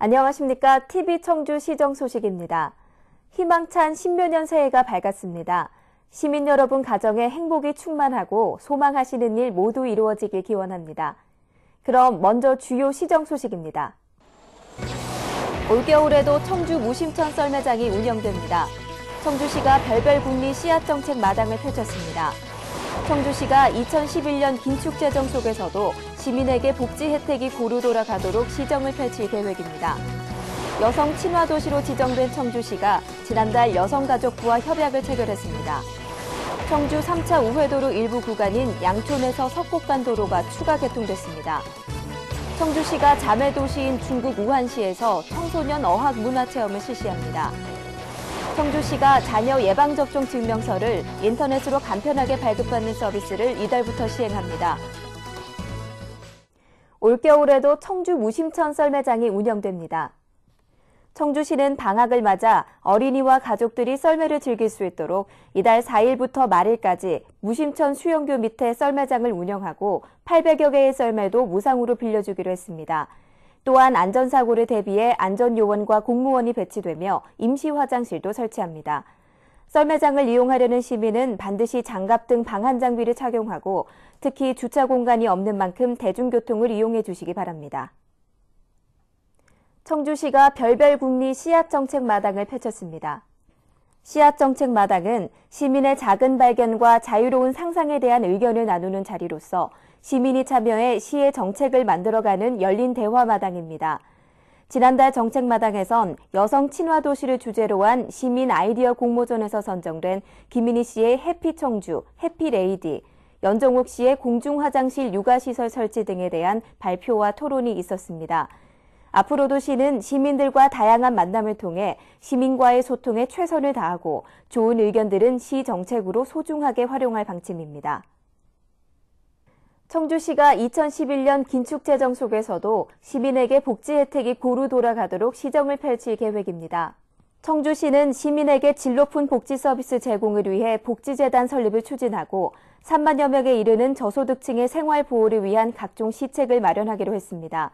안녕하십니까. TV 청주 시정 소식입니다. 희망찬 신묘년 새해가 밝았습니다. 시민 여러분 가정에 행복이 충만하고 소망하시는 일 모두 이루어지길 기원합니다. 그럼 먼저 주요 시정 소식입니다. 올겨울에도 청주 무심천 썰매장이 운영됩니다. 청주시가 별별 국리 씨앗 정책 마당을 펼쳤습니다. 청주시가 2011년 긴축재정 속에서도 시민에게 복지 혜택이 고루 돌아가도록 시정을 펼칠 계획입니다. 여성 친화 도시로 지정된 청주시가 지난달 여성가족부와 협약을 체결했습니다. 청주 3차 우회도로 일부 구간인 양촌에서 석곡간 도로가 추가 개통됐습니다. 청주시가 자매도시인 중국 우한시에서 청소년 어학 문화체험을 실시합니다. 청주시가 자녀 예방접종 증명서를 인터넷으로 간편하게 발급받는 서비스를 이달부터 시행합니다. 올겨울에도 청주 무심천 썰매장이 운영됩니다. 청주시는 방학을 맞아 어린이와 가족들이 썰매를 즐길 수 있도록 이달 4일부터 말일까지 무심천 수영교 밑에 썰매장을 운영하고 800여 개의 썰매도 무상으로 빌려주기로 했습니다. 또한 안전사고를 대비해 안전요원과 공무원이 배치되며 임시 화장실도 설치합니다. 썰매장을 이용하려는 시민은 반드시 장갑 등 방한 장비를 착용하고 특히 주차 공간이 없는 만큼 대중교통을 이용해 주시기 바랍니다. 청주시가 별별 국리 씨앗 정책 마당을 펼쳤습니다. 씨앗 정책 마당은 시민의 작은 발견과 자유로운 상상에 대한 의견을 나누는 자리로서 시민이 참여해 시의 정책을 만들어가는 열린 대화 마당입니다. 지난달 정책 마당에선 여성 친화 도시를 주제로 한 시민 아이디어 공모전에서 선정된 김인희 씨의 해피 청주, 해피 레이디, 연정욱 씨의 공중 화장실 육아시설 설치 등에 대한 발표와 토론이 있었습니다. 앞으로도 시는 시민들과 다양한 만남을 통해 시민과의 소통에 최선을 다하고 좋은 의견들은 시 정책으로 소중하게 활용할 방침입니다. 청주시가 2011년 긴축재정 속에서도 시민에게 복지 혜택이 고루 돌아가도록 시정을 펼칠 계획입니다. 청주시는 시민에게 질 높은 복지 서비스 제공을 위해 복지재단 설립을 추진하고 3만여 명에 이르는 저소득층의 생활 보호를 위한 각종 시책을 마련하기로 했습니다.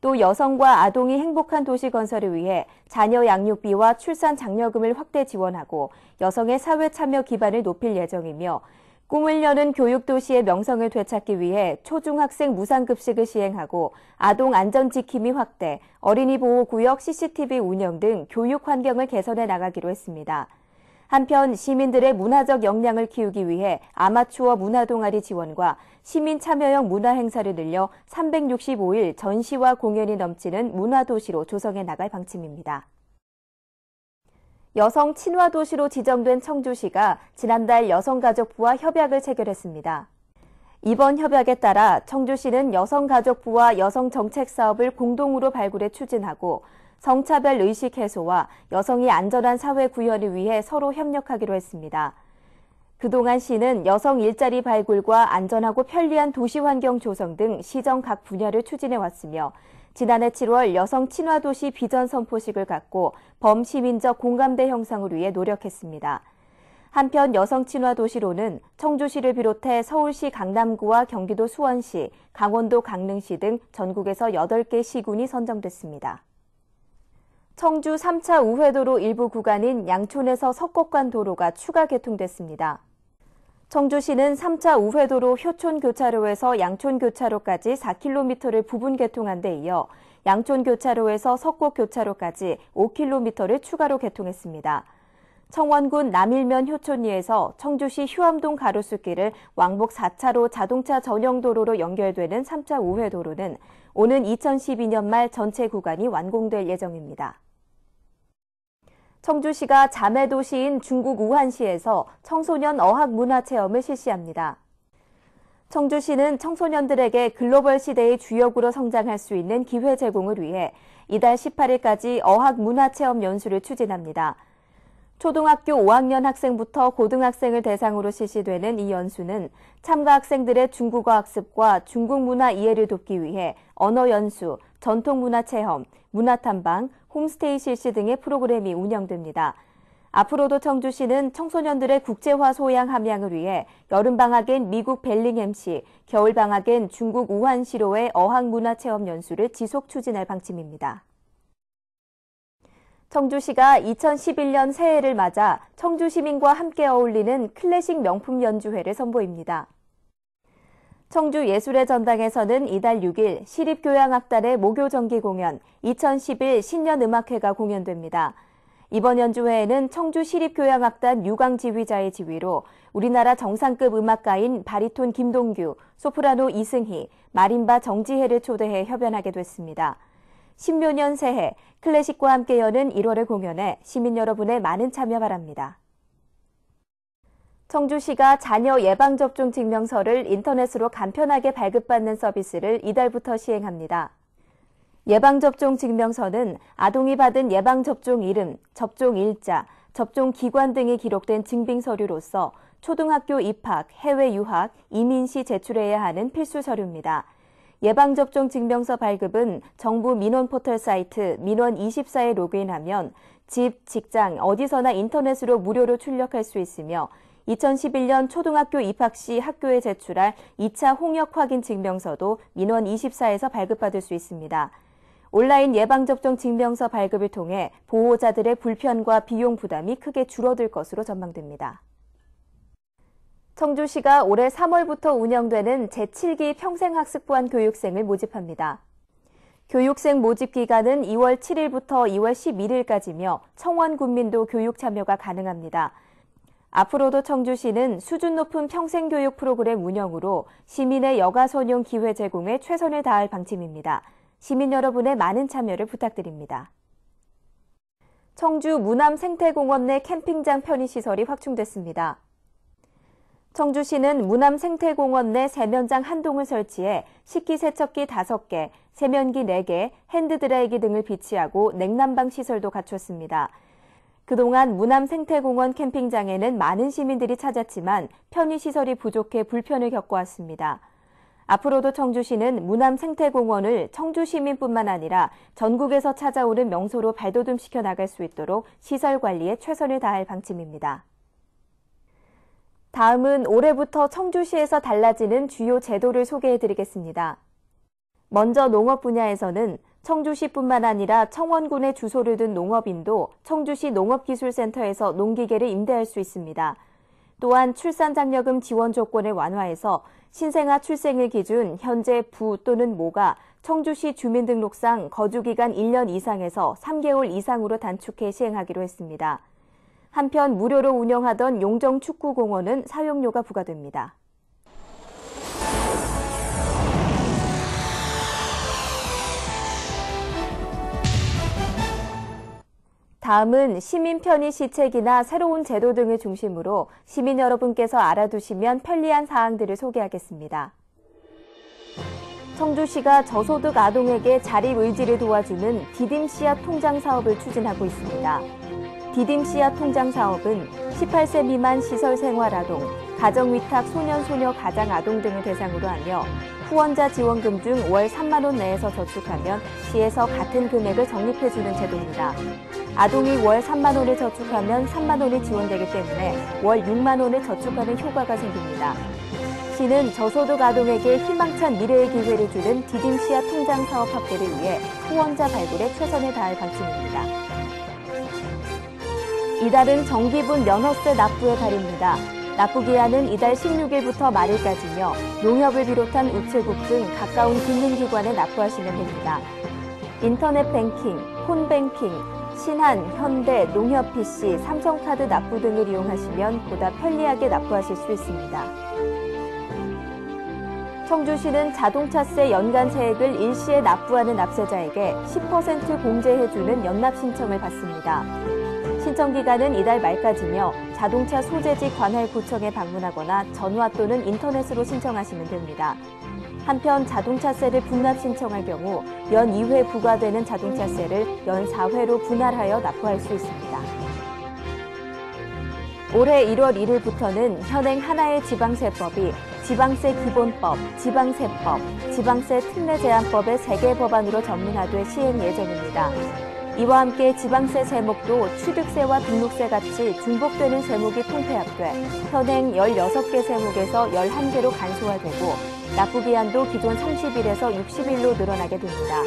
또 여성과 아동이 행복한 도시 건설을 위해 자녀 양육비와 출산 장려금을 확대 지원하고 여성의 사회 참여 기반을 높일 예정이며 꿈을 여는 교육도시의 명성을 되찾기 위해 초중학생 무상급식을 시행하고 아동 안전지킴이 확대, 어린이 보호구역 CCTV 운영 등 교육 환경을 개선해 나가기로 했습니다. 한편 시민들의 문화적 역량을 키우기 위해 아마추어 문화동아리 지원과 시민 참여형 문화행사를 늘려 365일 전시와 공연이 넘치는 문화도시로 조성해 나갈 방침입니다. 여성 친화 도시로 지정된 청주시가 지난달 여성가족부와 협약을 체결했습니다. 이번 협약에 따라 청주시는 여성가족부와 여성정책사업을 공동으로 발굴해 추진하고 성차별 의식 해소와 여성이 안전한 사회 구현을 위해 서로 협력하기로 했습니다. 그동안 시는 여성 일자리 발굴과 안전하고 편리한 도시 환경 조성 등 시정 각 분야를 추진해 왔으며 지난해 7월 여성 친화 도시 비전 선포식을 갖고 범시민적 공감대 형성을 위해 노력했습니다. 한편 여성 친화 도시로는 청주시를 비롯해 서울시 강남구와 경기도 수원시, 강원도 강릉시 등 전국에서 8개 시군이 선정됐습니다. 청주 3차 우회도로 일부 구간인 양촌에서 석곡간 도로가 추가 개통됐습니다. 청주시는 3차 우회도로 효촌교차로에서 양촌교차로까지 4km를 부분 개통한 데 이어 양촌교차로에서 석곡교차로까지 5km를 추가로 개통했습니다. 청원군 남일면 효촌리에서 청주시 휴암동 가로수길을 왕복 4차로 자동차 전용 도로로 연결되는 3차 우회도로는 오는 2012년 말 전체 구간이 완공될 예정입니다. 청주시가 자매도시인 중국 우한시에서 청소년 어학문화체험을 실시합니다. 청주시는 청소년들에게 글로벌 시대의 주역으로 성장할 수 있는 기회 제공을 위해 이달 18일까지 어학문화체험 연수를 추진합니다. 초등학교 5학년 학생부터 고등학생을 대상으로 실시되는 이 연수는 참가 학생들의 중국어 학습과 중국 문화 이해를 돕기 위해 언어 연수, 전통문화 체험, 문화탐방, 홈스테이 실시 등의 프로그램이 운영됩니다. 앞으로도 청주시는 청소년들의 국제화 소양 함양을 위해 여름방학엔 미국 벨링햄시, 겨울방학엔 중국 우한시로의 어학문화체험 연수를 지속 추진할 방침입니다. 청주시가 2011년 새해를 맞아 청주 시민과 함께 어울리는 클래식 명품 연주회를 선보입니다. 청주 예술의 전당에서는 이달 6일 시립교향악단의 목요정기 공연 2011 신년음악회가 공연됩니다. 이번 연주회에는 청주 시립교향악단 유광 지휘자의 지휘로 우리나라 정상급 음악가인 바리톤 김동규, 소프라노 이승희, 마림바 정지혜를 초대해 협연하게 됐습니다. 신묘년 새해, 클래식과 함께 여는 1월의 공연에 시민 여러분의 많은 참여 바랍니다. 청주시가 자녀 예방접종 증명서를 인터넷으로 간편하게 발급받는 서비스를 이달부터 시행합니다. 예방접종 증명서는 아동이 받은 예방접종 이름, 접종 일자, 접종 기관 등이 기록된 증빙서류로서 초등학교 입학, 해외 유학, 이민 시 제출해야 하는 필수 서류입니다. 예방접종 증명서 발급은 정부 민원 포털 사이트 민원24에 로그인하면 집, 직장, 어디서나 인터넷으로 무료로 출력할 수 있으며 2011년 초등학교 입학 시 학교에 제출할 2차 홍역 확인 증명서도 민원24에서 발급받을 수 있습니다. 온라인 예방접종 증명서 발급을 통해 보호자들의 불편과 비용 부담이 크게 줄어들 것으로 전망됩니다. 청주시가 올해 3월부터 운영되는 제7기 평생학습부한 교육생을 모집합니다. 교육생 모집 기간은 2월 7일부터 2월 11일까지며 청원 군민도 교육 참여가 가능합니다. 앞으로도 청주시는 수준 높은 평생교육 프로그램 운영으로 시민의 여가선용 기회 제공에 최선을 다할 방침입니다. 시민 여러분의 많은 참여를 부탁드립니다. 청주 무남생태공원 내 캠핑장 편의시설이 확충됐습니다. 청주시는 무남생태공원 내 세면장 1동을 설치해 식기세척기 5개, 세면기 4개, 핸드드라이기 등을 비치하고 냉난방 시설도 갖췄습니다. 그동안 무남생태공원 캠핑장에는 많은 시민들이 찾았지만 편의시설이 부족해 불편을 겪어왔습니다. 앞으로도 청주시는 무남생태공원을 청주시민뿐만 아니라 전국에서 찾아오는 명소로 발돋움시켜 나갈 수 있도록 시설 관리에 최선을 다할 방침입니다. 다음은 올해부터 청주시에서 달라지는 주요 제도를 소개해드리겠습니다. 먼저 농업 분야에서는 청주시뿐만 아니라 청원군에 주소를 둔 농업인도 청주시 농업기술센터에서 농기계를 임대할 수 있습니다. 또한 출산장려금 지원 조건을 완화해서 신생아 출생일 기준 현재 부 또는 모가 청주시 주민등록상 거주기간 1년 이상에서 3개월 이상으로 단축해 시행하기로 했습니다. 한편 무료로 운영하던 용정축구공원은 사용료가 부과됩니다. 다음은 시민 편의 시책이나 새로운 제도 등을 중심으로 시민 여러분께서 알아두시면 편리한 사항들을 소개하겠습니다. 청주시가 저소득 아동에게 자립 의지를 도와주는 디딤 씨앗 통장 사업을 추진하고 있습니다. 디딤 씨앗 통장 사업은 18세 미만 시설 생활 아동, 가정위탁 소년 소녀 가장 아동 등을 대상으로 하며 후원자 지원금 중 월 3만 원 내에서 저축하면 시에서 같은 금액을 적립해주는 제도입니다. 아동이 월 3만 원을 저축하면 3만 원이 지원되기 때문에 월 6만 원을 저축하는 효과가 생깁니다. 시는 저소득 아동에게 희망찬 미래의 기회를 주는 디딤 씨앗 통장 사업 확대를 위해 후원자 발굴에 최선을 다할 방침입니다. 이달은 정기분 면허세 납부의 달입니다. 납부기한은 이달 16일부터 말일까지며 농협을 비롯한 우체국 등 가까운 금융기관에 납부하시면 됩니다. 인터넷 뱅킹, 폰뱅킹, 신한, 현대, 농협PC, 삼성카드 납부 등을 이용하시면 보다 편리하게 납부하실 수 있습니다. 청주시는 자동차세 연간 세액을 일시에 납부하는 납세자에게 10% 공제해주는 연납 신청을 받습니다. 신청 기간은 이달 말까지며 자동차 소재지 관할구청에 방문하거나 전화 또는 인터넷으로 신청하시면 됩니다. 한편 자동차세를 분납 신청할 경우 연 2회 부과되는 자동차세를 연 4회로 분할하여 납부할 수 있습니다. 올해 1월 1일부터는 현행 하나의 지방세법이 지방세 기본법, 지방세법, 지방세 특례 제한법의 3개 법안으로 전문화돼 시행 예정입니다. 이와 함께 지방세 세목도 취득세와 등록세 같이 중복되는 세목이 통폐합돼 현행 16개 세목에서 11개로 간소화되고 납부기한도 기존 30일에서 60일로 늘어나게 됩니다.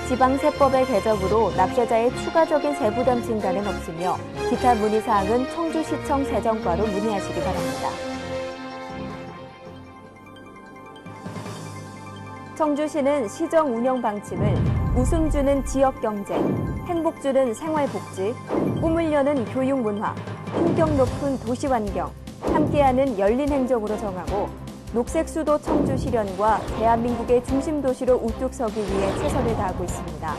지방세법의 개정으로 납세자의 추가적인 세부담 증가는 없으며 기타 문의사항은 청주시청 세정과로 문의하시기 바랍니다. 청주시는 시정 운영 방침을 웃음 주는 지역 경제, 행복 주는 생활복지, 꿈을 여는 교육 문화, 품격 높은 도시 환경, 함께하는 열린 행정으로 정하고 녹색 수도 청주 실현과 대한민국의 중심 도시로 우뚝 서기 위해 최선을 다하고 있습니다.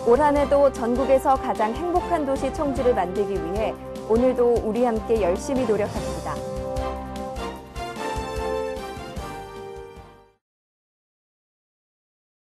올 한 해도 전국에서 가장 행복한 도시 청주를 만들기 위해 오늘도 우리 함께 열심히 노력합니다.